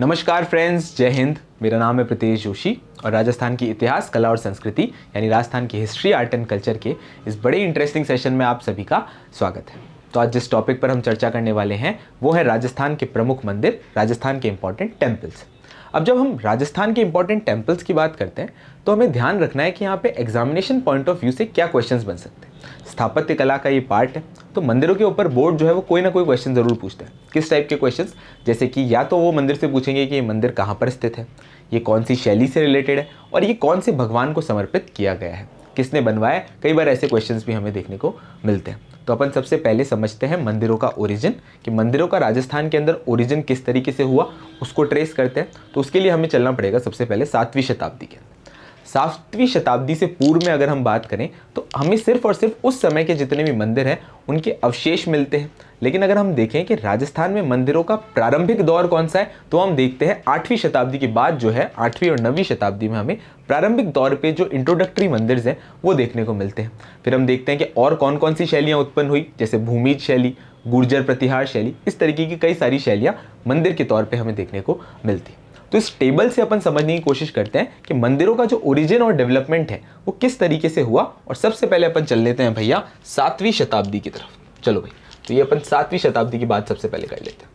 नमस्कार फ्रेंड्स, जय हिंद। मेरा नाम है प्रीतेश जोशी और राजस्थान की इतिहास, कला और संस्कृति यानी राजस्थान की हिस्ट्री, आर्ट एंड कल्चर के इस बड़े इंटरेस्टिंग सेशन में आप सभी का स्वागत है। तो आज जिस टॉपिक पर हम चर्चा करने वाले हैं वो है राजस्थान के प्रमुख मंदिर, राजस्थान के इंपॉर्टेंट टेम्पल्स। अब जब हम राजस्थान के इंपॉर्टेंट टेम्पल्स की बात करते हैं तो हमें ध्यान रखना है कि यहाँ पे एग्जामिनेशन पॉइंट ऑफ व्यू से क्या क्वेश्चंस बन सकते हैं। स्थापत्य कला का ये पार्ट है, तो मंदिरों के ऊपर बोर्ड जो है वो कोई ना कोई क्वेश्चन जरूर पूछता है। किस टाइप के क्वेश्चंस? जैसे कि या तो वो मंदिर से पूछेंगे कि ये मंदिर कहाँ पर स्थित है, ये कौन सी शैली से रिलेटेड है और ये कौन से भगवान को समर्पित किया गया है, किसने बनवाया। कई बार ऐसे क्वेश्चंस भी हमें देखने को मिलते हैं। तो अपन सबसे पहले समझते हैं मंदिरों का ओरिजिन, कि मंदिरों का राजस्थान के अंदर ओरिजिन किस तरीके से हुआ, उसको ट्रेस करते हैं। तो उसके लिए हमें चलना पड़ेगा सबसे पहले 7वीं शताब्दी के अंदर। 7वीं शताब्दी से पूर्व में अगर हम बात करें तो हमें सिर्फ और सिर्फ उस समय के जितने भी मंदिर हैं उनके अवशेष मिलते हैं। लेकिन अगर हम देखें कि राजस्थान में मंदिरों का प्रारंभिक दौर कौन सा है, तो हम देखते हैं 8वीं शताब्दी के बाद जो है 8वीं और 9वीं शताब्दी में हमें प्रारंभिक दौर पे जो इंट्रोडक्टरी मंदिर हैं वो देखने को मिलते हैं। फिर हम देखते हैं कि और कौन कौन सी शैलियाँ उत्पन्न हुई, जैसे भूमिज शैली, गुर्जर प्रतिहार शैली, इस तरीके की कई सारी शैलियाँ मंदिर के तौर पर हमें देखने को मिलती। तो इस टेबल से अपन समझने की कोशिश करते हैं कि मंदिरों का जो ओरिजिन और डेवलपमेंट है वो किस तरीके से हुआ। और सबसे पहले अपन चल लेते हैं भैया 7वीं शताब्दी की तरफ। चलो भाई, तो ये अपन 7वीं शताब्दी की बात सबसे पहले कर लेते हैं।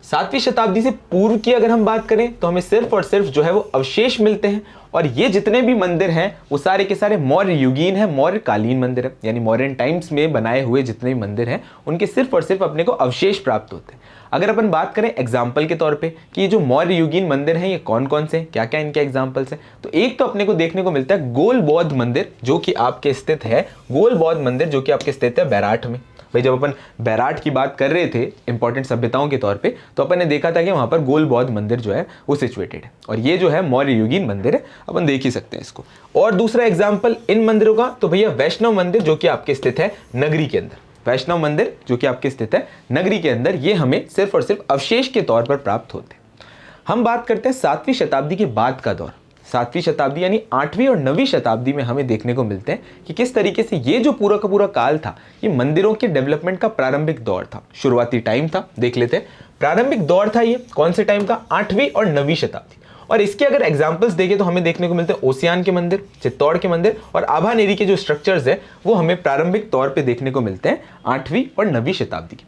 7वीं शताब्दी से पूर्व की अगर हम बात करें तो हमें सिर्फ और सिर्फ जो है वो अवशेष मिलते हैं। और ये जितने भी मंदिर हैं वो सारे के सारे मौर्य युगीन हैं, मौर्य कालीन मंदिर है, यानी मॉडर्न टाइम्स में बनाए हुए जितने भी मंदिर हैं उनके सिर्फ और सिर्फ अपने को अवशेष प्राप्त होते हैं। अगर अपन बात करें एग्जाम्पल के तौर पे कि ये जो मौर्य युगीन मंदिर हैं ये कौन कौन से, क्या क्या इनके एग्जाम्पल्स हैं, तो एक तो अपने को देखने को मिलता है गोल बौद्ध मंदिर जो कि आपके स्थित है, गोल बौद्ध मंदिर जो कि आपके स्थित है बैराठ में। भाई जब अपन बैराठ की बात कर रहे थे इंपॉर्टेंट सभ्यताओं के तौर पे, तो अपन ने देखा था कि वहां पर गोल बौद्ध मंदिर जो है वो सिचुएटेड है और ये जो है मौर्य युगीन मंदिर है, अपन देख ही सकते हैं इसको। और दूसरा एग्जाम्पल इन मंदिरों का तो भैया वैष्णव मंदिर जो कि आपके स्थित है नगरी के अंदर। वैष्णव मंदिर जो कि आपके स्थित है नगरी के अंदर, ये हमें सिर्फ और सिर्फ अवशेष के तौर पर प्राप्त होते हैं। हम बात करते हैं 7वीं शताब्दी के बाद का दौर। 7वीं शताब्दी यानी 8वीं और 9वीं शताब्दी में हमें देखने को मिलते हैं कि किस तरीके से ये जो पूरा का पूरा काल था ये मंदिरों के डेवलपमेंट का प्रारंभिक दौर था, शुरुआती टाइम था। देख लेते हैं प्रारंभिक दौर था ये कौन से टाइम का, 8वीं और 9वीं शताब्दी। और इसके अगर एग्जांपल्स देखें तो हमें देखने को मिलते हैं ओसियान के मंदिर, चित्तौड़ के मंदिर और आभानेरी के जो स्ट्रक्चर्स है वो हमें प्रारंभिक तौर पे देखने को मिलते हैं 8वीं और 9वीं शताब्दी की।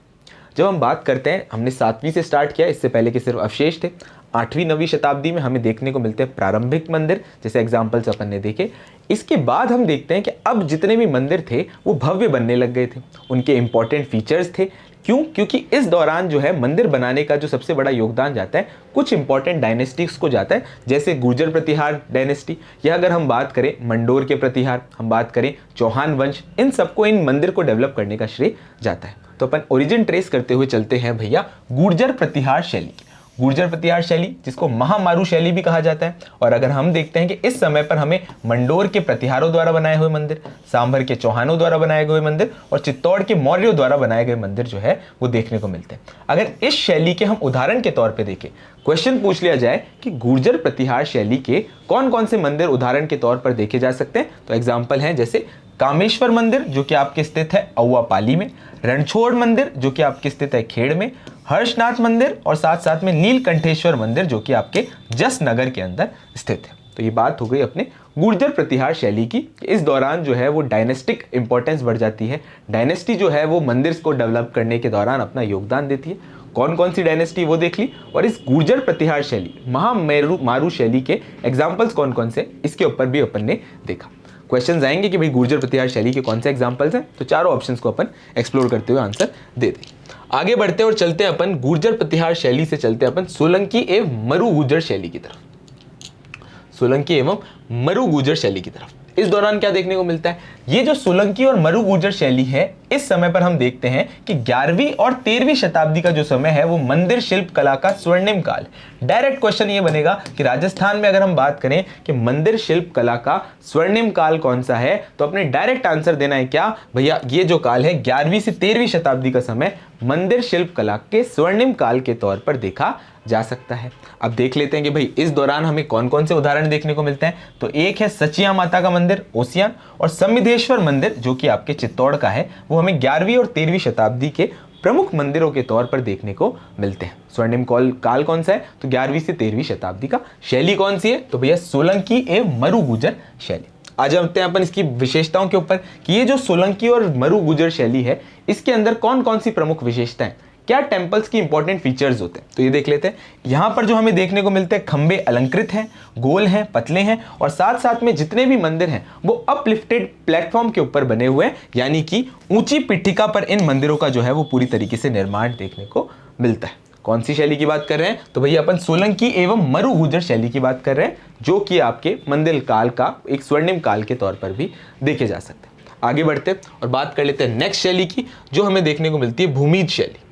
जब हम बात करते हैं, हमने 7वीं से स्टार्ट किया, इससे पहले के सिर्फ अवशेष थे। 8वीं 9वीं शताब्दी में हमें देखने को मिलते हैं प्रारंभिक मंदिर, जैसे एग्जाम्पल्स अपन ने देखे। इसके बाद हम देखते हैं कि अब जितने भी मंदिर थे वो भव्य बनने लग गए थे, उनके इंपॉर्टेंट फीचर्स थे। क्यों? क्योंकि इस दौरान जो है मंदिर बनाने का जो सबसे बड़ा योगदान जाता है कुछ इंपॉर्टेंट डायनेस्टीज को जाता है, जैसे गुर्जर प्रतिहार डायनेस्टी, या अगर हम बात करें मंडोर के प्रतिहार, हम बात करें चौहान वंश, इन सबको इन मंदिर को डेवलप करने का श्रेय जाता है। तो अपन ओरिजिन ट्रेस करते हुए चलते हैं भैया गुर्जर प्रतिहार शैली। गुर्जर प्रतिहार शैली जिसको महामारू शैली भी कहा जाता है। और अगर हम देखते हैं कि इस समय पर हमें मंडोर के प्रतिहारों द्वारा बनाए हुए मंदिर, सांभर के चौहानों द्वारा बनाए गए मंदिर और चित्तौड़ के मौर्यों द्वारा बनाए गए मंदिर जो है वो देखने को मिलते हैं। अगर इस शैली के हम उदाहरण के तौर पर देखें, क्वेश्चन पूछ लिया जाए कि गुर्जर प्रतिहार शैली के कौन कौन से मंदिर उदाहरण के तौर पर देखे जा सकते हैं, तो एग्जाम्पल हैं जैसे कामेश्वर मंदिर जो कि आपके स्थित है औवा पाली में, रणछोड़ मंदिर जो कि आपके स्थित है खेड़ में, हर्षनाथ मंदिर और साथ साथ में नीलकंठेश्वर मंदिर जो कि आपके जस नगर के अंदर स्थित है। तो ये बात हो गई अपने गुर्जर प्रतिहार शैली की। इस दौरान जो है वो डायनेस्टिक इंपॉर्टेंस बढ़ जाती है। डायनेस्टी जो है वो मंदिर को डेवलप करने के दौरान अपना योगदान देती है। कौन कौन सी डायनेस्टी वो देख ली, और इस गुर्जर प्रतिहार शैली महामारू शैली के एग्जाम्पल्स कौन कौन से, इसके ऊपर भी अपन ने देखा। क्वेश्चंस आएंगे कि भाई गुर्जर प्रतिहार शैली के कौन से एग्जांपल्स हैं, तो चारों ऑप्शंस को अपन एक्सप्लोर करते हुए आंसर दे दें। आगे बढ़ते और चलते हैं अपन गुर्जर प्रतिहार शैली से चलते हैं अपन सोलंकी एवं मरु गुर्जर शैली की तरफ। सोलंकी एवं मरु गुर्जर शैली की तरफ इस दौरान क्या देखने को मिलता है, ये जो सोलंकी और मरु गुर्जर शैली है इस समय पर हम देखते हैं कि 11वीं और 13वीं शताब्दी का जो समय है वो मंदिर शिल्प कला का स्वर्णिम काल। डायरेक्ट क्वेश्चन ये बनेगा कि राजस्थान में अगर हम बात करें कि मंदिर शिल्प कला का स्वर्णिम काल कौन सा है, तो अपने डायरेक्ट आंसर देना है क्या भैया, ये जो काल है 11वीं से 13वीं शताब्दी का समय मंदिर शिल्प कला के स्वर्णिम काल के तौर पर देखा जा सकता है। अब देख लेते हैं कि भाई इस दौरान हमें कौन कौन से उदाहरण देखने को मिलते हैं। तो एक है सचिया माता का मंदिर ओसियान, और समिधेश्वर मंदिर जो कि आपके चित्तौड़ का है वो हमें 11वीं और 13वीं शताब्दी के प्रमुख मंदिरों के तौर पर देखने को मिलते हैं। स्वर्णिम काल कौन सा है? तो 11वीं से 13वीं शताब्दी का। शैली कौन सी है? तो भैया सोलंकी एवं मरु गुजर शैली। आज जानते हैं अपन इसकी विशेषताओं के ऊपर कि ये जो सोलंकी और मरु गुजर शैली है इसके अंदर कौन कौन सी प्रमुख विशेषताएं, क्या टेम्पल्स की इंपॉर्टेंट फीचर्स होते हैं। तो ये देख लेते हैं। यहाँ पर जो हमें देखने को मिलते हैं, खंबे अलंकृत हैं, गोल हैं, पतले हैं और साथ साथ में जितने भी मंदिर हैं वो अपलिफ्टेड प्लेटफॉर्म के ऊपर बने हुए हैं, यानी कि ऊंची पीठिका पर इन मंदिरों का जो है वो पूरी तरीके से निर्माण देखने को मिलता है। कौन सी शैली की बात कर रहे हैं? तो भैया अपन सोलंकी एवं मरु गुजर शैली की बात कर रहे हैं, जो कि आपके मंदिर काल का एक स्वर्णिम काल के तौर पर भी देखे जा सकते हैं। आगे बढ़ते और बात कर लेते हैं नेक्स्ट शैली की, जो हमें देखने को मिलती है भूमिज शैली।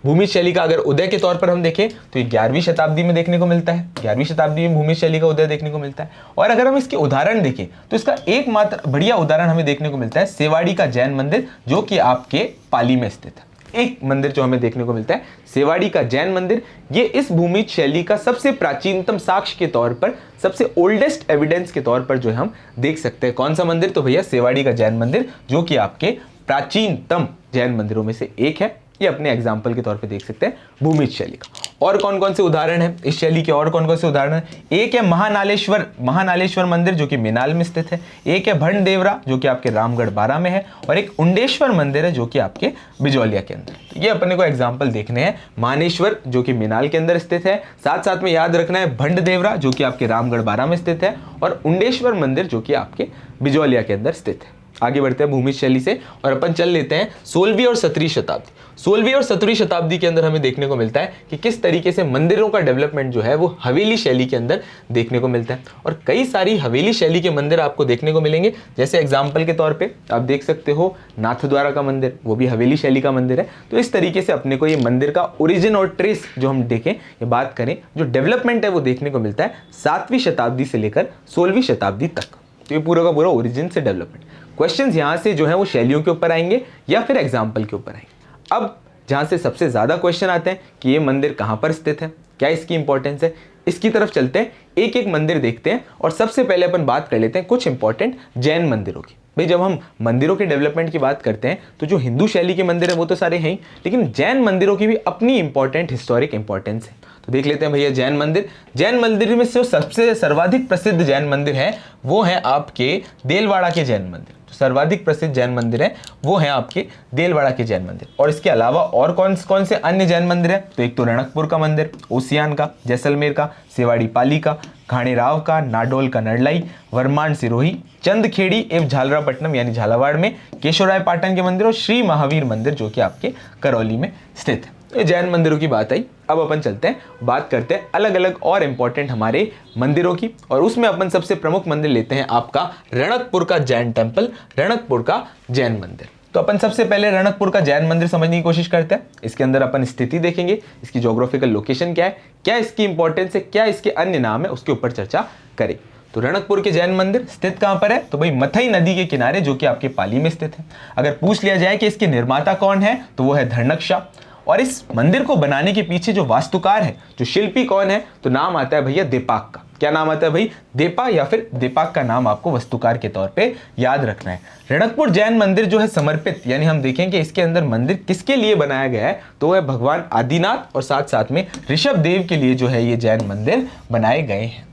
भूमिज शैली का अगर उदय के तौर पर हम देखें तो ये 11वीं शताब्दी में देखने को मिलता है। 11वीं शताब्दी में भूमिज शैली का उदय देखने को मिलता है। और अगर हम इसके उदाहरण देखें तो इसका एकमात्र बढ़िया उदाहरण हमें देखने को मिलता है सेवाड़ी का जैन मंदिर, जो कि आपके पाली में स्थित है। एक मंदिर जो हमें देखने को मिलता है सेवाड़ी का जैन मंदिर, ये इस भूमिज शैली का सबसे प्राचीनतम साक्ष्य के तौर पर, सबसे ओल्डेस्ट एविडेंस के तौर पर जो हम देख सकते हैं। कौन सा मंदिर? तो भैया सेवाड़ी का जैन मंदिर, जो कि आपके प्राचीनतम जैन मंदिरों में से एक है। ये अपने एग्जाम्पल के तौर पे देख सकते हैं भूमिज शैली का। और कौन कौन से उदाहरण हैं इस शैली के? और कौन कौन से उदाहरण हैं? एक है महानालेश्वर मंदिर, जो कि मेनाल में स्थित है। एक है भंडदेवरा, जो कि आपके रामगढ़ 12 में है। और एक उंडेश्वर मंदिर है, जो कि आपके बिजौलिया के अंदर। तो ये अपने को एग्जाम्पल देखने हैं। मानेश्वर, जो कि मेनाल के अंदर स्थित है, साथ साथ में याद रखना है भंडदेवरा, जो कि आपके रामगढ़ 12 में स्थित है, और उंडेश्वर मंदिर, जो कि आपके बिजौलिया के अंदर स्थित है। आगे बढ़ते हैं भूमिज शैली से और अपन चल लेते हैं 16वीं और 17वीं शताब्दी। 16वीं और 17वीं शताब्दी के अंदर हमें देखने को मिलता है कि किस तरीके से मंदिरों का डेवलपमेंट जो है वो हवेली शैली के अंदर देखने को मिलता है। और कई सारी हवेली शैली के मंदिर आपको देखने को मिलेंगे। जैसे एग्जाम्पल के तौर पे आप देख सकते हो नाथद्वारा का मंदिर, वो भी हवेली शैली का मंदिर है। तो इस तरीके से अपने को ये मंदिर का ओरिजिन और ट्रेस जो हम देखें, ये बात करें, जो डेवलपमेंट है वो देखने को मिलता है 7वीं शताब्दी से लेकर 16वीं शताब्दी तक। तो ये पूरा का पूरा ओरिजिन से डेवलपमेंट। क्वेश्चंस यहाँ से जो है वो शैलियों के ऊपर आएंगे या फिर एग्जाम्पल के ऊपर आएंगे। अब जहाँ से सबसे ज़्यादा क्वेश्चन आते हैं कि ये मंदिर कहाँ पर स्थित है, क्या इसकी इंपॉर्टेंस है, इसकी तरफ चलते हैं, एक एक मंदिर देखते हैं। और सबसे पहले अपन बात कर लेते हैं कुछ इंपॉर्टेंट जैन मंदिरों की। भाई जब हम मंदिरों के डेवलपमेंट की बात करते हैं तो जो हिंदू शैली के मंदिर है वो तो सारे हैं ही, लेकिन जैन मंदिरों की भी अपनी इंपॉर्टेंट हिस्टोरिक इंपॉर्टेंस है। तो देख लेते हैं भैया जैन मंदिर में से सबसे सर्वाधिक प्रसिद्ध जैन मंदिर है वो है आपके देलवाड़ा के जैन मंदिर। तो सर्वाधिक प्रसिद्ध जैन मंदिर है वो है आपके देलवाड़ा के जैन मंदिर। और इसके अलावा और कौन कौन से अन्य जैन मंदिर है? तो एक तो रणकपुर का मंदिर, ओसियान का, जैसलमेर का, सेवाड़ी पाली का, घाणेराव का, नाडोल का नडलाई, वरमान सिरोही, चंदखेड़ी एवं झालरापट्टनम यानी झालावाड़ में, केशवराय पाटन के मंदिर और श्री महावीर मंदिर, जो कि आपके करौली में स्थित है। ये जैन मंदिरों की बात आई। अब अपन चलते हैं, बात करते हैं अलग अलग और इंपॉर्टेंट हमारे मंदिरों की। और उसमें अपन सबसे प्रमुख मंदिर लेते हैं आपका रणकपुर का जैन टेम्पल, रणकपुर का जैन मंदिर। तो अपन सबसे पहले रणकपुर का जैन मंदिर समझने की कोशिश करते हैं। इसके अंदर अपन स्थिति देखेंगे, इसकी ज्योग्राफिकल लोकेशन क्या है, क्या इसकी इंपॉर्टेंस है, क्या इसके अन्य नाम है, उसके ऊपर चर्चा करें। तो रणकपुर के जैन मंदिर स्थित कहाँ पर है? तो भाई मथई नदी के किनारे, जो कि आपके पाली में स्थित है। अगर पूछ लिया जाए कि इसके निर्माता कौन है तो वो है धर्णक। और इस मंदिर को बनाने के पीछे जो वास्तुकार है, जो शिल्पी कौन है, तो नाम आता है भैया देपाक का। क्या नाम आता है भाई? देपा या फिर देपाक का नाम आपको वास्तुकार के तौर पे याद रखना है। रणकपुर जैन मंदिर जो है समर्पित, यानी हम देखेंगे इसके अंदर मंदिर किसके लिए बनाया गया है, तो है भगवान आदिनाथ और साथ साथ में ऋषभ देव के लिए जो है ये जैन मंदिर बनाए गए हैं।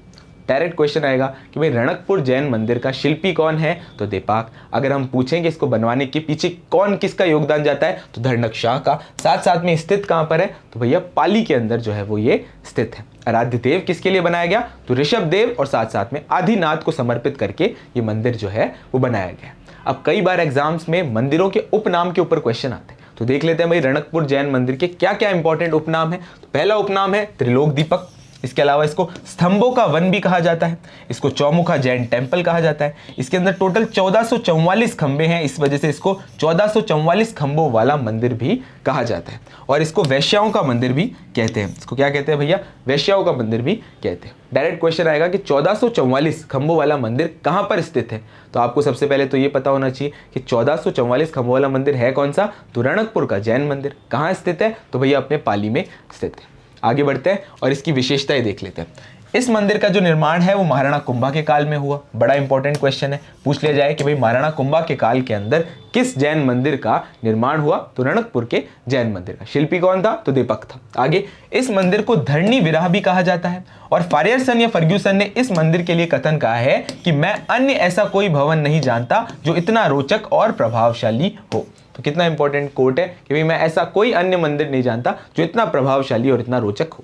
डायरेक्ट क्वेश्चन आएगा कि भाई रणकपुर जैन मंदिर का शिल्पी कौन है, तो देपाक। अगर हम पूछेंगे इसको बनवाने के पीछे कौन किसका योगदान जाता है, तो धर्णक शाह का। साथ साथ में स्थित कहाँ पर है, तो भैया पाली के अंदर जो है वो ये स्थित है। आराध्य देव किसके लिए बनाया गया, तो ऋषभ देव और साथ साथ में आदिनाथ को समर्पित करके ये मंदिर जो है वो बनाया गया। अब कई बार एग्जाम्स में मंदिरों के उपनाम के ऊपर क्वेश्चन आते हैं, तो देख लेते हैं भाई रणकपुर जैन मंदिर के क्या क्या इंपॉर्टेंट उपनाम है। तो पहला उपनाम है त्रिलोक दीपक। इसके अलावा इसको स्तंभों का वन भी कहा जाता है, इसको चौमुखा जैन टेम्पल कहा जाता है। इसके अंदर टोटल 1444 खंबे हैं, इस वजह से इसको 1444 खंबों वाला मंदिर भी कहा जाता है। और इसको वैश्याओं का मंदिर भी कहते हैं। इसको क्या कहते हैं भैया? वैश्याओं का मंदिर भी कहते हैं। डायरेक्ट क्वेश्चन आएगा कि 1444 खंबों वाला मंदिर कहाँ पर स्थित है, तो आपको सबसे पहले तो ये पता होना चाहिए कि 1444 खंबों वाला मंदिर है कौन सा, तो रणकपुर का जैन मंदिर। कहाँ स्थित है, तो भैया अपने पाली में स्थित है। आगे बढ़ते हैं और इसकी विशेषताएं देख लेते हैं। इस मंदिर का जो निर्माण है वो महाराणा कुंभा के काल में हुआ। बड़ा इंपॉर्टेंट क्वेश्चन है, पूछ लिया जाए कि भाई महाराणा कुंभा के काल के अंदर किस जैन मंदिर का निर्माण हुआ, तो रणकपुर के जैन मंदिर का। शिल्पी कौन था, तो दीपक था। आगे, इस मंदिर को धरणी विराह भी कहा जाता है और फारियरसन या फर्ग्यूसन ने इस मंदिर के लिए कथन कहा है कि मैं अन्य ऐसा कोई भवन नहीं जानता जो इतना रोचक और प्रभावशाली हो। तो कितना इंपॉर्टेंट कोट है कि भाई मैं ऐसा कोई अन्य मंदिर नहीं जानता जो इतना प्रभावशाली और इतना रोचक हो।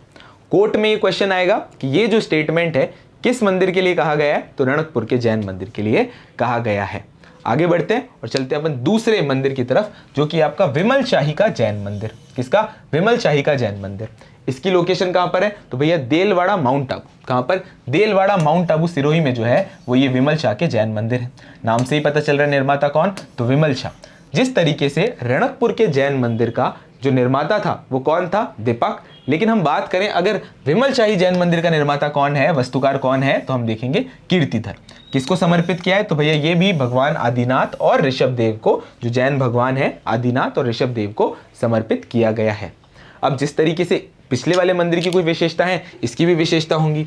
कोर्ट में ये क्वेश्चन आएगा कि ये जो स्टेटमेंट है किस मंदिर के लिए कहा गया है, तो रणकपुर के जैन मंदिर के लिए कहा गया है। आगे बढ़ते हैं और चलते हैं अपन दूसरे मंदिर की तरफ, जो कि आपका विमल शाही का जैन मंदिर। किसका, विमल शाही का जैन मंदिर। इसकी लोकेशन कहां पर है, तो भैया देलवाड़ा माउंट आबू। कहां पर, देलवाड़ा माउंट आबू सिरोही में जो है वो ये विमल शाह के जैन मंदिर है। नाम से ही पता चल रहा है निर्माता कौन, तो विमल शाह। जिस तरीके से रणकपुर के जैन मंदिर का जो निर्माता था वो कौन था, दीपक। लेकिन हम बात करें अगर विमल शाही जैन मंदिर का निर्माता कौन है, वस्तुकार कौन है, तो हम देखेंगे कीर्तिधर। किसको समर्पित किया है, तो भैया ये भी भगवान आदिनाथ और ऋषभ देव को, जो जैन भगवान है आदिनाथ और ऋषभ देव को समर्पित किया गया है। अब जिस तरीके से पिछले वाले मंदिर की कोई विशेषता है, इसकी भी विशेषता होंगी।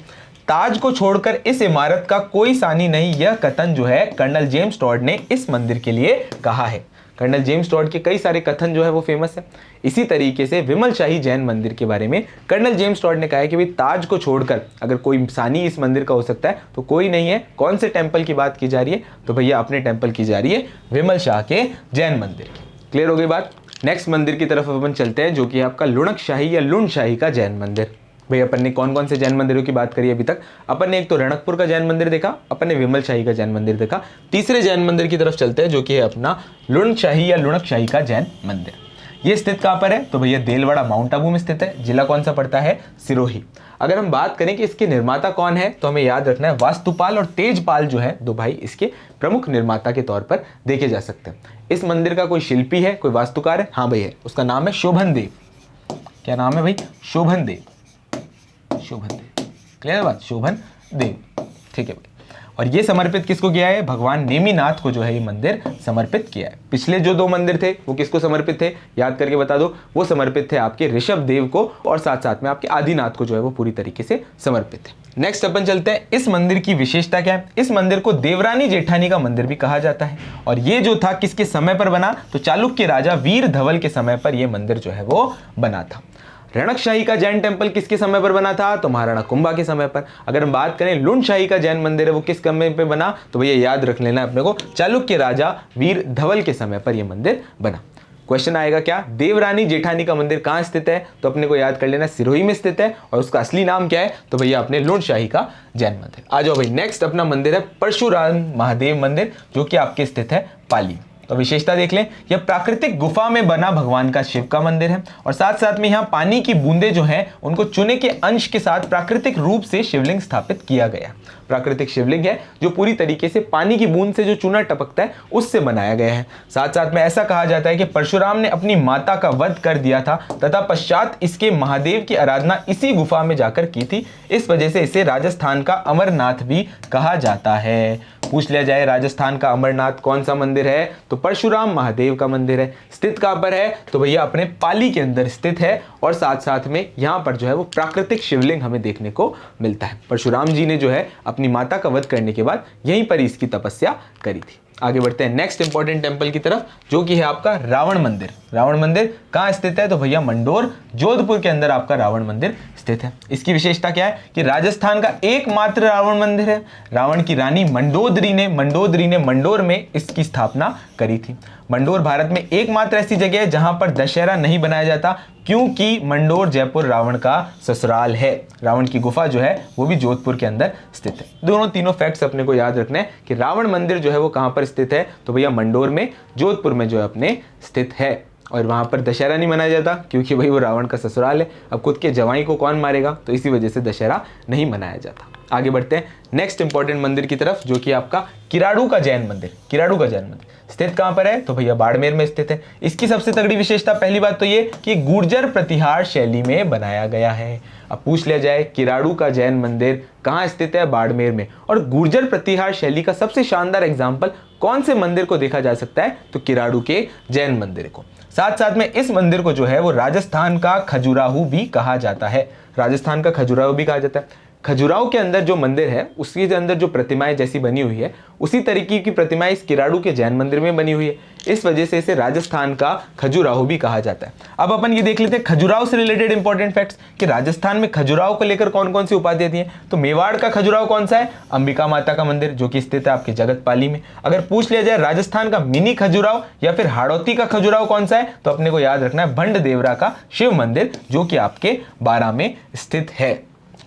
ताज को छोड़कर इस इमारत का कोई सानी नहीं, यह कथन जो है कर्नल जेम्स टॉड ने इस मंदिर के लिए कहा है। कर्नल जेम्स टॉड के कई सारे कथन जो है वो फेमस है। इसी तरीके से विमल शाही जैन मंदिर के बारे में कर्नल जेम्स टॉड ने कहा है कि भाई ताज को छोड़कर अगर कोई सानी इस मंदिर का हो सकता है तो कोई नहीं है। कौन से टेंपल की बात की जा रही है, तो भैया अपने टेंपल की जा रही है विमल शाह के जैन मंदिर की। क्लियर हो गई बात। नेक्स्ट मंदिर की तरफ अपन चलते हैं, जो कि आपका लुणक शाही या लुण शाही का जैन मंदिर। भाई अपन ने कौन कौन से जैन मंदिरों की बात करी अभी तक, अपन ने एक तो रणकपुर का जैन मंदिर देखा, अपन ने विमल शाही का जैन मंदिर देखा। तीसरे जैन मंदिर की तरफ चलते हैं, जो कि है अपना लुण शाही या लुणक शाही का जैन मंदिर। ये स्थित कहाँ पर है, तो भैया देलवाड़ा माउंट आबू में स्थित है। जिला कौन सा पड़ता है, सिरोही। अगर हम बात करें कि इसके निर्माता कौन है, तो हमें याद रखना है वास्तुपाल और तेजपाल जो है दो भाई इसके प्रमुख निर्माता के तौर पर देखे जा सकते हैं। इस मंदिर का कोई शिल्पी है, कोई वास्तुकार है, हाँ भाई है, उसका नाम है शोभन देव। क्या नाम है भाई, शोभन देव। शोभन देव, क्लियर है बात, शोभन देव, ठीक है भाई। और ये समर्पित किसको किया है, भगवान नेमिनाथ को जो है ये मंदिर समर्पित किया है। पिछले जो दो मंदिर थे वो किसको समर्पित थे, याद करके बता दो, वो समर्पित थे आपके ऋषभ देव को और साथ साथ में आपके आदिनाथ को जो है वो पूरी तरीके से समर्पित है। नेक्स्ट अपन चलते हैं, इस मंदिर की विशेषता क्या है। इस मंदिर को देवरानी जेठानी का मंदिर भी कहा जाता है और ये जो था किसके समय पर बना, तो चालुक्य राजा वीर धवल के समय पर यह मंदिर जो है वो बना था। रणक शाही का जैन टेंपल किसके समय पर बना था, तो महाराणा कुंभा के समय पर। अगर हम बात करें लुण शाही का जैन मंदिर है वो किस समय पे बना, तो भैया याद रख लेना अपने को, चालुक्य राजा वीर धवल के समय पर यह मंदिर बना। क्वेश्चन आएगा क्या, देवरानी जेठानी का मंदिर कहाँ स्थित है, तो अपने को याद कर लेना सिरोही में स्थित है और उसका असली नाम क्या है, तो भैया अपने लुण शाही का जैन मंदिर। आ जाओ भाई, नेक्स्ट अपना मंदिर है परशुराम महादेव मंदिर, जो कि आपके स्थित है पाली। तो विशेषता देख लें, यह प्राकृतिक गुफा में बना भगवान का शिव का मंदिर है और साथ साथ में यहाँ पानी की बूंदें जो हैं उनको चूने के अंश के साथ प्राकृतिक रूप से शिवलिंग स्थापित किया गया। प्राकृतिक शिवलिंग है जो पूरी तरीके से पानी की बूंद से जो चूना टपकता है उससे बनाया गया है। साथ साथ में ऐसा कहा जाता है कि परशुराम ने अपनी माता का वध कर दिया था तथा पश्चात इसके महादेव की आराधना इसी गुफा में जाकर की थी। इस वजह से इसे राजस्थान का अमरनाथ भी कहा जाता है। पूछ लिया जाए राजस्थान का अमरनाथ कौन सा मंदिर है, तो परशुराम महादेव का मंदिर है। स्थित कहां पर है, तो भैया अपने पाली के अंदर स्थित है और साथ साथ में यहां पर जो है वो प्राकृतिक शिवलिंग हमें देखने को मिलता है। परशुराम जी ने जो है अपनी माता का वध करने के बाद यहीं पर इसकी तपस्या करी थी। आगे बढ़ते हैं नेक्स्ट इंपॉर्टेंट टेंपल की तरफ, जो कि है आपका रावण मंदिर। रावण मंदिर कहाँ स्थित है, तो भैया मंडोर जोधपुर के अंदर आपका रावण मंदिर स्थित है। इसकी विशेषता क्या है कि राजस्थान का एकमात्र रावण मंदिर है। रावण की रानी मंडोदरी ने मंडोर में इसकी स्थापना करी थी। मंडोर भारत में एकमात्र ऐसी जगह है जहां पर दशहरा नहीं बनाया जाता, क्योंकि मंडोर जयपुर रावण का ससुराल है। रावण की गुफा जो है वो भी जोधपुर के अंदर स्थित है। दोनों तीनों फैक्ट्स अपने को याद रखने हैं कि रावण मंदिर जो है वो कहां पर स्थित है, तो भैया मंडोर में जोधपुर में जो है अपने स्थित है। और वहां पर दशहरा नहीं मनाया जाता क्योंकि भाई वो रावण का ससुराल है। अब खुद के जवाई को कौन मारेगा, तो इसी वजह से दशहरा नहीं मनाया जाता। आगे बढ़ते हैं नेक्स्ट इंपॉर्टेंट मंदिर की तरफ, जो कि आपका किराड़ू का जैन मंदिर। किराड़ू का जैन मंदिर स्थित कहां पर है, तो भैया बाड़मेर में स्थित है। इसकी सबसे तगड़ी विशेषता पहली बात तो ये कि गुर्जर प्रतिहार शैली में बनाया गया है। अब पूछ लिया जाए किराड़ू का जैन मंदिर कहां स्थित है, बाड़मेर में। और गुर्जर प्रतिहार शैली का सबसे शानदार एग्जाम्पल कौन से मंदिर को देखा जा सकता है, तो किराड़ू के जैन मंदिर को। साथ साथ में इस मंदिर को जो है वो राजस्थान का खजुराहो भी कहा जाता है। राजस्थान का खजुराहो भी कहा जाता है। खजुराहो के अंदर जो मंदिर है उसके अंदर जो प्रतिमाएं जैसी बनी हुई है उसी तरीके की प्रतिमाएं इस किराडू के जैन मंदिर में बनी हुई है। इस वजह से इसे राजस्थान का खजुराहो भी कहा जाता है। अब अपन ये देख लेते हैं खजुराहो से रिलेटेड इंपॉर्टेंट फैक्ट्स कि राजस्थान में खजुराहो को लेकर कौन कौन सी उपाधियां दी हैं। तो मेवाड़ का खजुराहो कौन सा है? अंबिका माता का मंदिर जो कि स्थित है आपके जगतपाली में। अगर पूछ लिया जाए राजस्थान का मिनी खजुराहो या फिर हाड़ौती का खजुराहो कौन सा है, तो अपने को याद रखना है भंड देवरा का शिव मंदिर जो कि आपके बारां में स्थित है।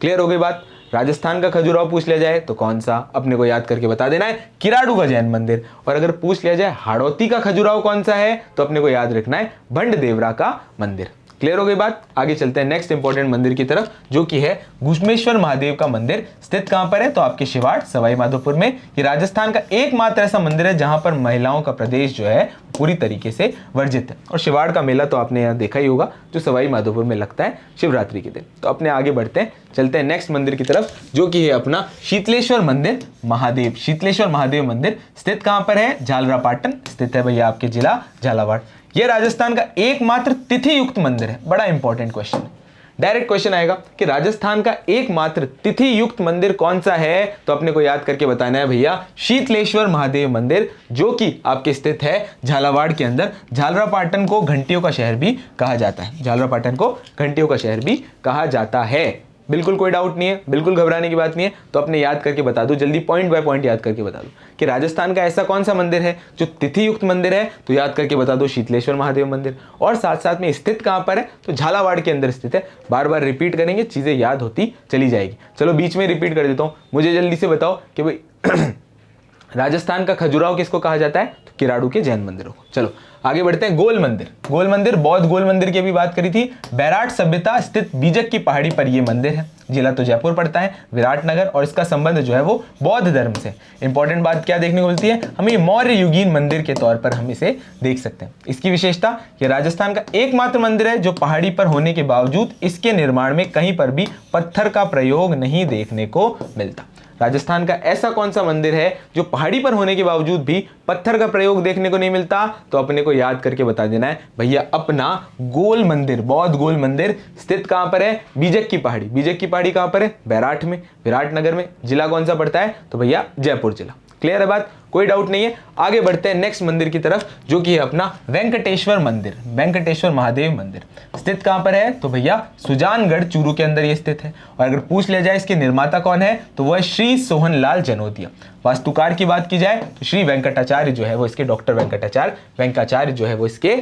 क्लियर हो गई बात। राजस्थान का खजुराहो पूछ लिया जाए तो कौन सा, अपने को याद करके बता देना है किराडू का जैन मंदिर। और अगर पूछ लिया जाए हाड़ौती का खजुराहो कौन सा है, तो अपने को याद रखना है भंड देवरा का मंदिर। क्लियर हो गई बात। आगे चलते हैं नेक्स्ट इंपॉर्टेंट मंदिर की तरफ जो कि है घुश्मेश्वर महादेव का मंदिर। स्थित कहां पर है? तो आपके शिवाड़ सवाई माधोपुर में। ये राजस्थान का एकमात्र ऐसा मंदिर है जहां पर महिलाओं का प्रदेश जो है पूरी तरीके से वर्जित है। और शिवाड़ का मेला तो आपने यहाँ देखा ही होगा जो सवाई माधोपुर में लगता है शिवरात्रि के दिन। तो अपने आगे बढ़ते हैं, चलते हैं नेक्स्ट मंदिर की तरफ जो कि है अपना शीतलेश्वर मंदिर महादेव। शीतलेश्वर महादेव मंदिर स्थित कहां पर है? झालरापाटन स्थित है भैया आपके जिला झालावाड़। यह राजस्थान का एकमात्र तिथि युक्त मंदिर है। बड़ा इंपॉर्टेंट क्वेश्चन है, डायरेक्ट क्वेश्चन आएगा कि राजस्थान का एकमात्र तिथि युक्त मंदिर कौन सा है, तो अपने को याद करके बताना है भैया शीतलेश्वर महादेव मंदिर जो कि आपके स्थित है झालावाड़ के अंदर। झालरापाटन को घंटियों का शहर भी कहा जाता है। झालरापाटन को घंटियों का शहर भी कहा जाता है। बिल्कुल कोई डाउट नहीं है, बिल्कुल घबराने की बात नहीं है। तो अपने याद करके बता दो, जल्दी पॉइंट बाय पॉइंट याद करके बता दो कि राजस्थान का ऐसा कौन सा मंदिर है जो तिथि युक्त मंदिर है, तो याद करके बता दो शीतलेश्वर महादेव मंदिर। और साथ साथ में स्थित कहां पर है? तो झालावाड़ के अंदर स्थित है। बार बार रिपीट करेंगे, चीजें याद होती चली जाएगी। चलो बीच में रिपीट कर देता हूं, मुझे जल्दी से बताओ कि भाई राजस्थान का खजुराहो किसको कहा जाता है? तो किराडू के जैन मंदिरों को। चलो आगे बढ़ते हैं। गोल मंदिर, गोल मंदिर बौद्ध गोल मंदिर की अभी बात करी थी। बैराट सभ्यता स्थित बीजक की पहाड़ी पर यह मंदिर है। जिला तो जयपुर पड़ता है, विराटनगर, और इसका संबंध जो है वो बौद्ध धर्म से। इंपॉर्टेंट बात क्या देखने को मिलती है हमें? मौर्य युगीन मंदिर के तौर पर हम इसे देख सकते हैं। इसकी विशेषता, यह राजस्थान का एकमात्र मंदिर है जो पहाड़ी पर होने के बावजूद इसके निर्माण में कहीं पर भी पत्थर का प्रयोग नहीं देखने को मिलता। राजस्थान का ऐसा कौन सा मंदिर है जो पहाड़ी पर होने के बावजूद भी पत्थर का प्रयोग देखने को नहीं मिलता? तो अपने को याद करके बता देना है भैया अपना गोल मंदिर, बौद्ध गोल मंदिर स्थित कहां पर है? बीजक की पहाड़ी। बीजक की पहाड़ी कहां पर है? बैराठ में, विराटनगर में। जिला कौन सा पड़ता है? तो भैया जयपुर जिला। क्लियर है बात, कोई डाउट नहीं है। आगे बढ़ते हैं नेक्स्ट मंदिर की तरफ जो कि है अपना वेंकटेश्वर मंदिर। वेंकटेश्वर महादेव मंदिर स्थित कहां पर है? तो भैया सुजानगढ़ चूरू के अंदर ये स्थित है। और अगर पूछ लिया जाए इसके निर्माता कौन है, तो वह है श्री सोहनलाल जनोदिया। वास्तुकार की बात की जाए तो श्री वेंकटाचार्य जो है वो इसके डॉक्टर वेंकटाचार्य जो है वो इसके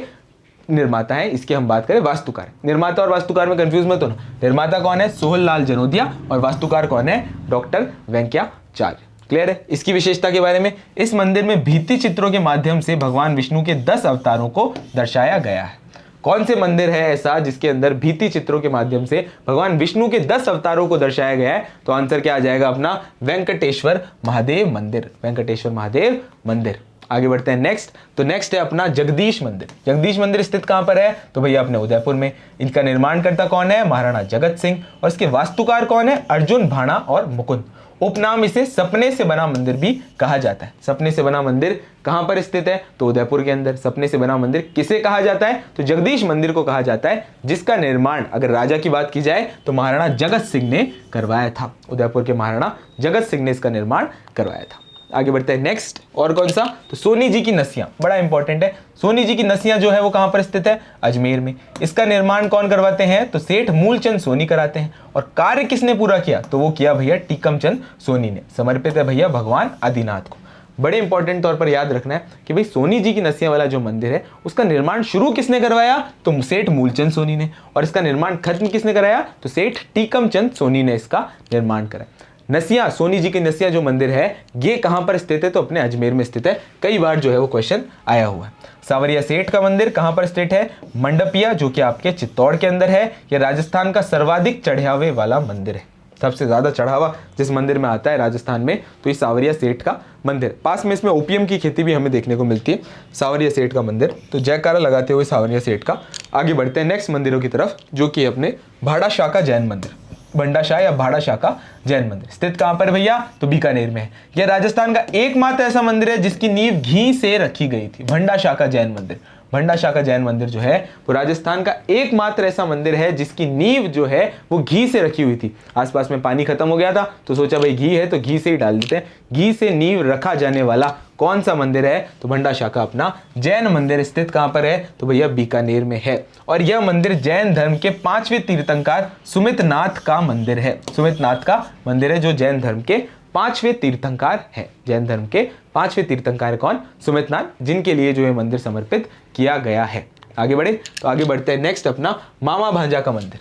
निर्माता है। इसकी हम बात करें वास्तुकार। निर्माता और वास्तुकार में कंफ्यूज मत होना। निर्माता कौन है? सोहनलाल जनोदिया। और वास्तुकार कौन है? डॉक्टर वेंकटाचार्य। क्लियर है। इसकी विशेषता के बारे में, इस मंदिर में भित्ति चित्रों के माध्यम से भगवान विष्णु के 10 अवतारों को दर्शाया गया है। कौन से मंदिर है ऐसा जिसके अंदर भित्ति चित्रों के माध्यम से भगवान विष्णु के 10 अवतारों को दर्शाया गया है? तो आंसर क्या आ जाएगा अपना? वेंकटेश्वर महादेव मंदिर। वेंकटेश्वर महादेव मंदिर। आगे बढ़ते हैं नेक्स्ट। तो नेक्स्ट है अपना जगदीश मंदिर। जगदीश मंदिर स्थित कहां पर है? तो भैया अपने उदयपुर में। इनका निर्माणकर्ता कौन है? महाराणा जगत सिंह। और इसके वास्तुकार कौन है? अर्जुन भाणा और मुकुंद। उपनाम इसे सपने से बना मंदिर भी कहा जाता है। सपने से बना मंदिर कहां पर स्थित है? तो उदयपुर के अंदर। सपने से बना मंदिर किसे कहा जाता है? तो जगदीश मंदिर को कहा जाता है, जिसका निर्माण अगर राजा की बात की जाए तो महाराणा जगत सिंह ने करवाया था। उदयपुर के महाराणा जगत सिंह ने इसका निर्माण करवाया था। आगे बढ़ते हैं नेक्स्ट। और कौन सा? तो सोनी जी की नसियां, बड़ा इंपॉर्टेंट है। सोनी जी की नसियां जो है वो कहां पर स्थित है? अजमेर में। इसका निर्माण कौन करवाते हैं? तो सेठ मूलचंद सोनी कराते हैं। और कार्य किसने पूरा किया? तो वो किया भैया टीकम चंद सोनी ने। समर्पित है भैया भगवान आदिनाथ को। बड़े इंपॉर्टेंट तौर पर याद रखना है कि भाई सोनी जी की नसियां वाला जो मंदिर है उसका निर्माण शुरू किसने करवाया? तो सेठ मूलचंद सोनी ने। और इसका निर्माण खत्म किसने कराया? तो सेठ टीकम चंद सोनी ने इसका निर्माण कराया। नसिया, सोनी जी की नसिया जो मंदिर है ये कहां पर स्थित है? तो अपने अजमेर में स्थित है। कई बार जो है वो क्वेश्चन आया हुआ है। सावरिया सेठ का मंदिर कहां पर स्थित है? मंडपिया, जो कि आपके चित्तौड़ के अंदर है। यह राजस्थान का सर्वाधिक चढ़ावे वाला मंदिर है। सबसे ज्यादा चढ़ावा जिस मंदिर में आता है राजस्थान में, तो ये सावरिया सेठ का मंदिर। पास में इसमें ओपीएम की खेती भी हमें देखने को मिलती है। सावरिया सेठ का मंदिर, तो जयकारा लगाते हुए सावरिया सेठ का। आगे बढ़ते हैं नेक्स्ट मंदिरों की तरफ जो कि अपने भाड़ा शाह का जैन मंदिर। बंडा शाह या भाड़ा शाह का जैन मंदिर स्थित कहां पर भैया? तो बीकानेर में है। यह राजस्थान का एकमात्र ऐसा मंदिर है जिसकी नींव घी से रखी गई थी। भंडा शाह का जैन मंदिर, भंडाशाह का जैन मंदिर जो है वो राजस्थान का एकमात्र ऐसा मंदिर है जिसकी नींव जो है वो घी से रखी हुई थी। आसपास में पानी खत्म हो गया था तो सोचा भाई घी है तो घी से ही डाल देते हैं। घी से नींव रखा जाने वाला कौन सा मंदिर है? तो भंडाशाह का अपना जैन मंदिर स्थित कहां पर है? तो भैया बीकानेर में है। और यह मंदिर जैन धर्म के 5वें तीर्थंकर सुमितनाथ का मंदिर है। सुमितनाथ का मंदिर है जो जैन धर्म के 5वें तीर्थंकर है। जैन धर्म के 5वें तीर्थंकर कौन? सुमितनाथ, जिनके लिए जो है मंदिर समर्पित किया गया है। आगे बढ़े तो आगे बढ़ते हैं नेक्स्ट अपना मामा भांजा का मंदिर।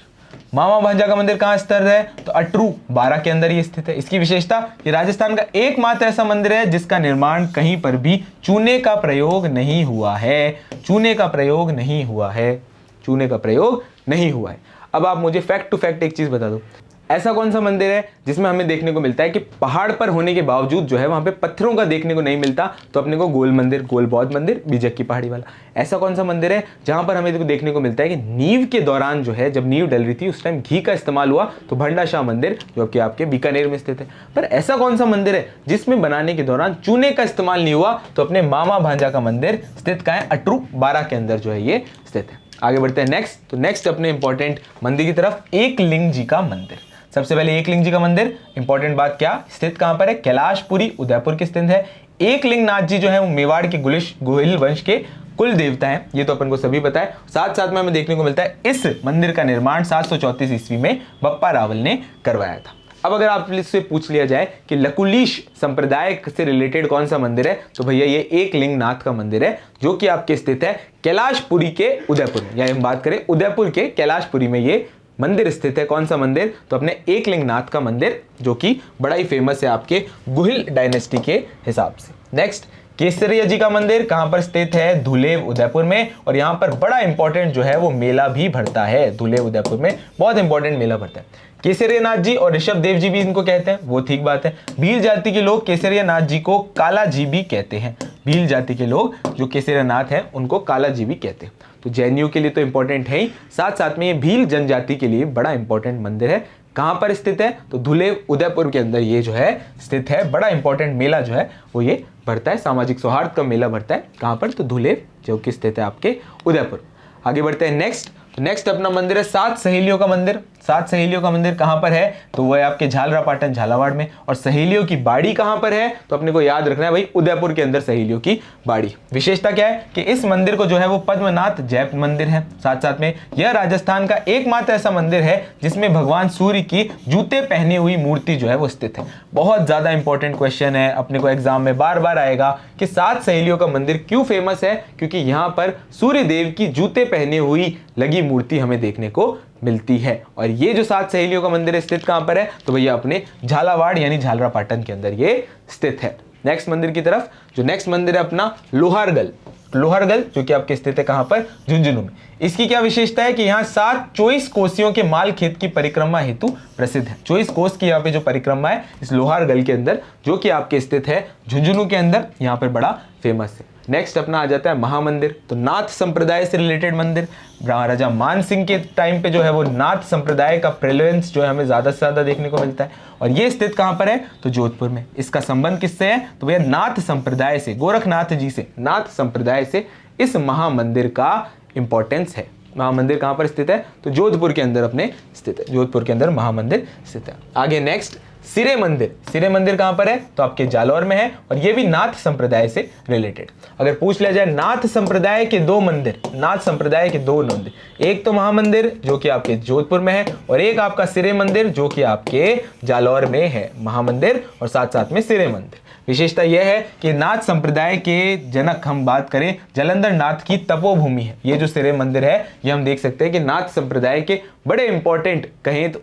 मामा भांजा का मंदिर कहाँ स्थित है? तो अटरू बारा के अंदर ही स्थित है। इसकी विशेषता, ये राजस्थान का एकमात्र ऐसा मंदिर है जिसका निर्माण कहीं पर भी चूने का प्रयोग नहीं हुआ है। चूने का प्रयोग नहीं हुआ है। चूने का प्रयोग नहीं हुआ है। अब आप मुझे फैक्ट टू फैक्ट एक चीज बता दो, ऐसा कौन सा मंदिर है जिसमें हमें देखने को मिलता है कि पहाड़ पर होने के बावजूद जो है वहां पे पत्थरों का देखने को नहीं मिलता? तो अपने को गोल मंदिर, गोल बौद्ध मंदिर, बीजक की पहाड़ी वाला। ऐसा कौन सा मंदिर है जहां पर हमें देखने को मिलता है कि नींव के दौरान जो है, जब नींव डल रही थी उस टाइम घी का इस्तेमाल हुआ? तो भंडाशाह मंदिर जो कि आपके बीकानेर में स्थित है। पर ऐसा कौन सा मंदिर है जिसमें बनाने के दौरान चूने का इस्तेमाल नहीं हुआ? तो अपने मामा भांजा का मंदिर स्थित कहाँ है? अटरू बारा के अंदर जो है ये स्थित है। आगे बढ़ते हैं नेक्स्ट। तो नेक्स्ट अपने इंपॉर्टेंट मंदिर की तरफ, एकलिंग जी का मंदिर। सबसे पहले एकलिंग जी का मंदिर, इंपॉर्टेंट बात क्या, स्थित कहां पर है? कैलाशपुरी उदयपुर के स्थित है। एकलिंग नाथ जी जो है वो मेवाड़ के गोहिल वंश के कुल देवता हैं, ये तो अपन को सभी पता है। साथ साथ में हमें देखने को मिलता है इस मंदिर का निर्माण 734 ईस्वी में बप्पा रावल ने करवाया था। अब अगर आप इससे पूछ लिया जाए कि लकुलीश संप्रदाय से रिलेटेड कौन सा मंदिर है, तो भैया ये एकलिंग नाथ का मंदिर है जो कि आपके स्थित है कैलाशपुरी के उदयपुर में, या हम बात करें उदयपुर के कैलाशपुरी में ये मंदिर स्थित है। कौन सा मंदिर? तो अपने एकलिंग नाथ का मंदिर, जो कि बड़ा ही फेमस है आपके गुहिल डायनेस्टी के हिसाब से। नेक्स्ट, केसरिया जी का मंदिर कहां पर स्थित है? धुलेव उदयपुर में। और यहां पर बड़ा इंपॉर्टेंट जो है वो मेला भी भरता है। धुलेव उदयपुर में बहुत इंपॉर्टेंट मेला भरता है। केसरिया नाथ जी और ऋषभ देव जी भी इनको कहते हैं, वो ठीक बात है। भील जाति के लोग केसरिया नाथ जी को काला जी भी कहते हैं। भील जाति के लोग जो केसरिया नाथ हैं उनको काला जी भी कहते हैं। तो जैनियों के लिए तो इंपॉर्टेंट है ही, साथ साथ में ये भील जनजाति के लिए बड़ा इंपॉर्टेंट मंदिर है। कहां पर स्थित है? तो धुलेव उदयपुर के अंदर ये जो है स्थित है। बड़ा इंपॉर्टेंट मेला जो है वो ये भरता है, सामाजिक सौहार्द का मेला भरता है। कहां पर? तो धुलेव, जो कि स्थित है आपके उदयपुर। आगे बढ़ते हैं नेक्स्ट। तो नेक्स्ट अपना मंदिर है सात सहेलियों का मंदिर। सात सहेलियों का मंदिर कहां पर है? तो वो है आपके झालरापाटन झालावाड़ में। और सहेलियों की बाड़ी कहां पर है? तो अपने को याद रखना है भाई, उदयपुर के अंदर सहेलियों की बाड़ी। विशेषता क्या है कि इस मंदिर को जो है वो पद्मनाथ जैन मंदिर है। साथ साथ में यह राजस्थान का एकमात्र ऐसा मंदिर है जिसमें भगवान सूर्य की जूते पहनी हुई मूर्ति जो है वो स्थित है। बहुत ज्यादा इंपॉर्टेंट क्वेश्चन है, अपने को एग्जाम में बार बार आएगा कि सात सहेलियों का मंदिर क्यों फेमस है? क्योंकि यहां पर सूर्य देव की जूते पहनी हुई लगी मूर्ति हमें देखने को मिलती है। और ये जो सात सहेलियों का मंदिर है स्थित कहां पर है? तो भैया अपने झालावाड़ यानी झालरापाटन के अंदर ये स्थित है। नेक्स्ट मंदिर की तरफ, जो नेक्स्ट मंदिर है अपना लोहारगल। लोहारगल जो कि आपके स्थित है कहां पर? झुंझुनू में। इसकी क्या विशेषता है कि यहाँ 7 24 कोसियों के माल खेत की परिक्रमा हेतु प्रसिद्ध है। 24 कोस की यहाँ पे जो परिक्रमा है इस लोहारगल के अंदर, जो कि आपके स्थित है झुंझुनू के अंदर, यहाँ पर बड़ा फेमस है। नेक्स्ट अपना आ जाता है महामंदिर। तो नाथ संप्रदाय से रिलेटेड मंदिर। राजा मान सिंह के टाइम पे जो है वो नाथ संप्रदाय का प्रेलेंस जो है हमें ज्यादा से ज्यादा देखने को मिलता है। और ये स्थित कहां पर है? तो जोधपुर में। इसका संबंध किससे है? तो भैया नाथ संप्रदाय से, गोरखनाथ जी से, नाथ संप्रदाय से इस महामंदिर का इंपॉर्टेंस है। महामंदिर कहां पर स्थित है? तो जोधपुर के अंदर अपने स्थित है। जोधपुर के अंदर महामंदिर स्थित है। आगे नेक्स्ट, सिरे मंदिर। सिरे मंदिर कहां पर है? तो आपके जालौर में है। और ये भी नाथ संप्रदाय से रिलेटेड। अगर पूछ लिया जाए नाथ संप्रदाय के 2 मंदिर, नाथ संप्रदाय के 2 मंदिर, एक तो महामंदिर जो कि आपके जोधपुर में है, और एक आपका सिरे मंदिर जो कि आपके जालौर में है। महामंदिर और साथ साथ में सिरे मंदिर। विशेषता यह है कि नाथ संप्रदाय के जनक हम बात करें जलंधर नाथ की तपोभूमि है। ये जो सिरे मंदिर है ये हम देख सकते हैं कि नाथ संप्रदाय के बड़े इंपॉर्टेंट कहें तो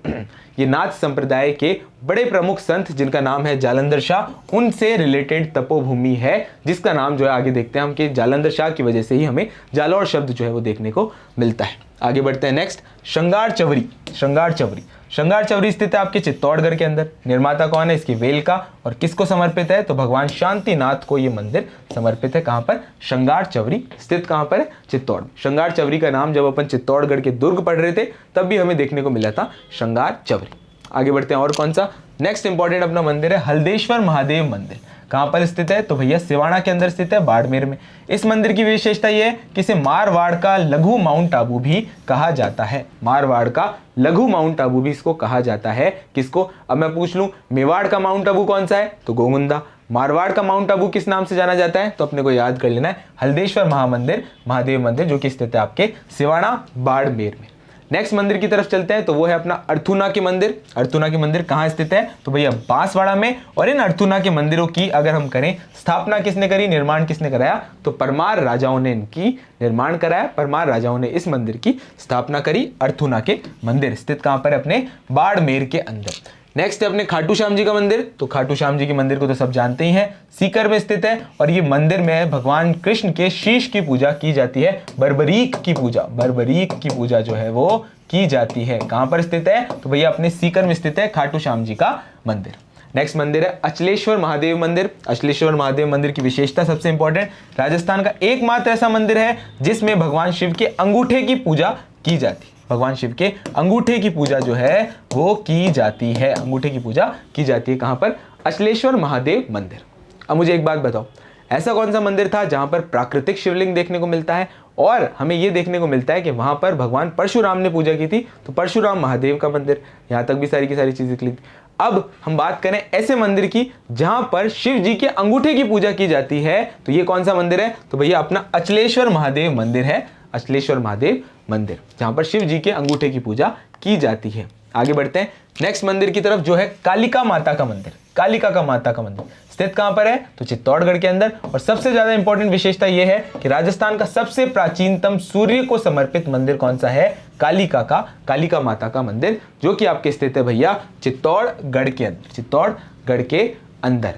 ये नाथ संप्रदाय के बड़े प्रमुख संत जिनका नाम है जालंधर शाह, उनसे रिलेटेड तपोभूमि है, जिसका नाम जो है आगे देखते हैं हम कि जालंधर शाह की वजह से ही हमें जालौर शब्द जो है वो देखने को मिलता है। आगे बढ़ते हैं नेक्स्ट, श्रृंगार चवरी। श्रृंगार चवरी, श्रृंगार चवरी स्थित है आपके चित्तौड़गढ़ के अंदर। निर्माता कौन है इसकी? वेल का। और किसको समर्पित है? तो भगवान शांतिनाथ को ये मंदिर समर्पित है। कहां पर? श्रृंगार चवरी स्थित कहां पर है? चित्तौड़। श्रृंगार चवरी का नाम जब अपन चित्तौड़गढ़ के दुर्ग पढ़ रहे थे तब भी हमें देखने को मिला था श्रृंगार चवरी। आगे बढ़ते हैं, और कौन सा नेक्स्ट इंपॉर्टेंट अपना मंदिर है हल्देश्वर महादेव मंदिर। कहाँ पर स्थित है? तो भैया सिवाना के अंदर स्थित है, बाड़मेर में। इस मंदिर की विशेषता ये है कि इसे मारवाड़ का लघु माउंट आबू भी कहा जाता है। मारवाड़ का लघु माउंट आबू भी इसको कहा जाता है। किसको? अब मैं पूछ लूं मेवाड़ का माउंट आबू कौन सा है? तो गोमुंदा। मारवाड़ का माउंट आबू किस नाम से जाना जाता है? तो अपने को याद कर लेना है हल्देश्वर महादेव मंदिर, जो कि स्थित है आपके सिवाना बाड़मेर में। नेक्स्ट मंदिर की तरफ चलते हैं, तो वो है अपना अर्थुना के मंदिर। अर्थुना के मंदिर कहाँ स्थित है? तो भैया बांसवाड़ा में। और इन अर्थुना के मंदिरों की अगर हम करें स्थापना किसने करी, निर्माण किसने कराया? तो परमार राजाओं ने इनकी निर्माण कराया। परमार राजाओं ने इस मंदिर की स्थापना करी। अर्थुना के मंदिर स्थित कहाँ पर? अपने बाड़मेर के अंदर। नेक्स्ट है अपने खाटू श्याम जी का मंदिर। तो खाटू श्याम जी के मंदिर को तो सब जानते ही हैं, सीकर में स्थित है। और ये मंदिर में भगवान कृष्ण के शीश की पूजा की जाती है। बर्बरीक की पूजा जो है वो की जाती है। कहां पर स्थित है? तो भैया अपने सीकर में स्थित है खाटू श्याम जी का मंदिर। नेक्स्ट मंदिर है अचलेश्वर महादेव मंदिर। अचलेश्वर महादेव मंदिर की विशेषता सबसे इंपॉर्टेंट, राजस्थान का एकमात्र ऐसा मंदिर है जिसमें भगवान शिव के अंगूठे की पूजा की जाती है। भगवान शिव के अंगूठे की पूजा जो है वो की जाती है। अंगूठे की पूजा की जाती है कहां पर? अचलेश्वर महादेव मंदिर। अब मुझे एक बात बताओ, ऐसा कौन सा मंदिर था जहां पर प्राकृतिक शिवलिंग देखने को मिलता है और हमें यह देखने को मिलता है कि वहां पर भगवान परशुराम ने पूजा की थी? तो परशुराम महादेव का मंदिर। यहां तक भी सारी की सारी चीजें क्लिक। अब हम बात करें ऐसे मंदिर की जहां पर शिव जी के अंगूठे की पूजा की जाती है, तो ये कौन सा मंदिर है? तो भैया अपना अचलेश्वर महादेव मंदिर है। अचलेश्वर महादेव मंदिर, जहां पर शिव जी के अंगूठे की पूजा की जाती है। आगे बढ़ते हैं नेक्स्ट मंदिर की तरफ, जो है कालिका माता का मंदिर। कालिका का माता का मंदिर स्थित कहां पर है? तो चित्तौड़गढ़ के अंदर। और सबसे ज्यादा इंपॉर्टेंट विशेषता यह है कि राजस्थान का सबसे प्राचीनतम सूर्य को समर्पित मंदिर कौन सा है? कालिका माता का मंदिर, जो कि आपके स्थित है भैया चित्तौड़गढ़ के अंदर। चित्तौड़गढ़ के अंदर।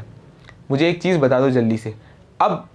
मुझे एक चीज बता दो जल्दी से, अब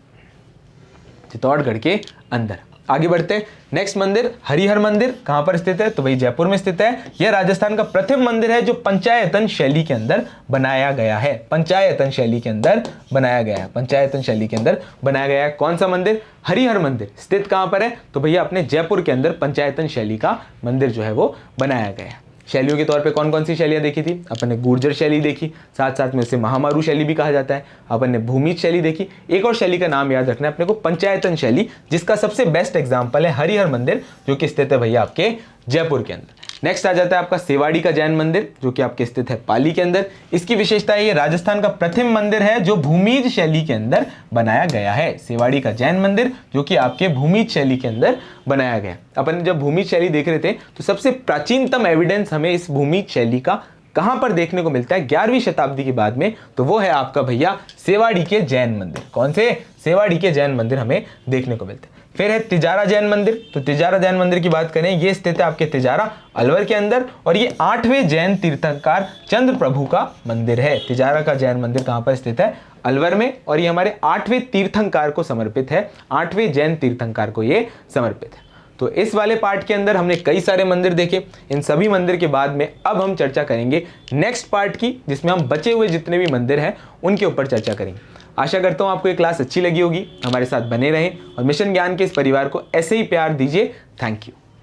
चित्तौड़गढ़ के अंदर आगे बढ़ते हैं। नेक्स्ट मंदिर हरिहर मंदिर कहां पर स्थित है? तो भाई जयपुर में स्थित है। यह राजस्थान का प्रथम मंदिर है जो पंचायतन शैली के अंदर बनाया गया है। पंचायतन शैली के अंदर बनाया गया है। पंचायतन शैली के अंदर बनाया गया है। कौन सा मंदिर? हरिहर मंदिर। स्थित कहां पर है? तो भैया अपने जयपुर के अंदर पंचायतन शैली का मंदिर जो है वो बनाया गया है। शैलियों के तौर पे कौन कौन सी शैलियां देखी थी? अपन ने गुर्जर शैली देखी, साथ साथ में उसे महामारू शैली भी कहा जाता है। अपन ने भूमिज शैली देखी। एक और शैली का नाम याद रखना है अपने को, पंचायतन शैली, जिसका सबसे बेस्ट एग्जांपल है हरिहर मंदिर, जो कि स्थित है भैया आपके जयपुर के अंदर। नेक्स्ट आ जाता है आपका सेवाड़ी का जैन मंदिर, जो कि आपके स्थित है पाली के अंदर। इसकी विशेषता है ये राजस्थान का प्रथम मंदिर है जो भूमिज शैली के अंदर बनाया गया है। सेवाड़ी का जैन मंदिर, जो कि आपके भूमिज शैली के अंदर बनाया गया। अपन जब भूमिज शैली देख रहे थे तो सबसे प्राचीनतम एविडेंस हमें इस भूमिज शैली का कहां पर देखने को मिलता है? 11वीं शताब्दी के बाद में, तो वो है आपका भैया सेवाड़ी के जैन मंदिर। कौन से? सेवाड़ी के जैन मंदिर हमें देखने को मिलते हैं। फिर है तिजारा जैन मंदिर। तो तिजारा जैन मंदिर की बात करें, ये स्थित है आपके तिजारा अलवर के अंदर, और ये 8वें जैन तीर्थंकर चंद्र प्रभु का मंदिर है। तिजारा का जैन मंदिर कहां पर स्थित है? अलवर में। और ये हमारे 8वें तीर्थंकर को समर्पित है। 8वें जैन तीर्थंकर को ये समर्पित है। तो इस वाले पार्ट के अंदर हमने कई सारे मंदिर देखे। इन सभी मंदिर के बाद में अब हम चर्चा करेंगे नेक्स्ट पार्ट की, जिसमें हम बचे हुए जितने भी मंदिर हैं उनके ऊपर चर्चा करेंगे। आशा करता हूं आपको ये क्लास अच्छी लगी होगी। हमारे साथ बने रहें और मिशन ज्ञान के इस परिवार को ऐसे ही प्यार दीजिए। Thank you.